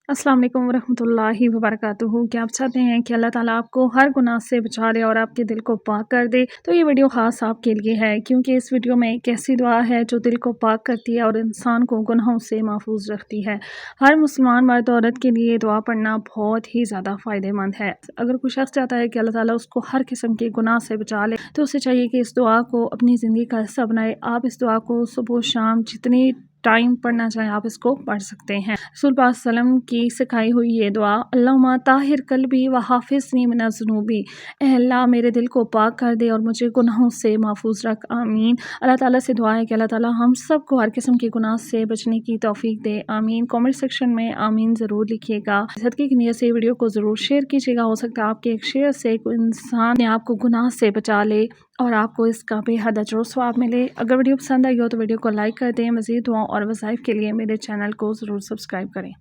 अस्सलाम वालेकुम वरहमतुल्लाहि वबरकातुहू। क्या आप चाहते हैं कि अल्लाह ताला आपको हर गुनाह से बचा ले और आपके दिल को पाक कर दे, तो ये वीडियो ख़ास आपके लिए है, क्योंकि इस वीडियो में एक ऐसी दुआ है जो दिल को पाक करती है और इंसान को गुनाहों से महफूज रखती है। हर मुसलमान मर्द औरत के लिए दुआ पढ़ना बहुत ही ज़्यादा फ़ायदेमंद है। अगर कोई शख्स चाहता है कि अल्लाह ताला उसको हर किस्म के गुनाह से बचा ले, तो उसे चाहिए कि इस दुआ को अपनी ज़िंदगी का हिस्सा बनाए। आप इस दुआ को सुबह शाम जितनी टाइम पढ़ना चाहें आप इसको पढ़ सकते हैं। रसूल पाक सल्लम की सिखाई हुई ये दुआ, अल्लाहुम्मा ताहिर कल्बी व हाफिज़नी मिनज़ ज़ुनूबी, ऐ अल्लाह मेरे दिल को पाक कर दे और मुझे गुनाहों से महफूज रख, आमीन। अल्लाह ताला से दुआ है कि अल्लाह ताला हम सब को हर किस्म के गुनाह से बचने की तौफीक दे, आमीन। कमेंट सेक्शन में आमीन ज़रूर लिखिएगा। सदक़े की नीयत से वीडियो को ज़रूर शेयर कीजिएगा। हो सकता है आपके एक शेयर से कोई इंसान ने आपको गुनाह से बचा ले और आपको इसका बेहद अजर व सवाब मिले। अगर वीडियो पसंद आई हो तो वीडियो को लाइक कर दें। मज़ीद दुआओं और वज़ाइफ के लिए मेरे चैनल को ज़रूर सब्सक्राइब करें।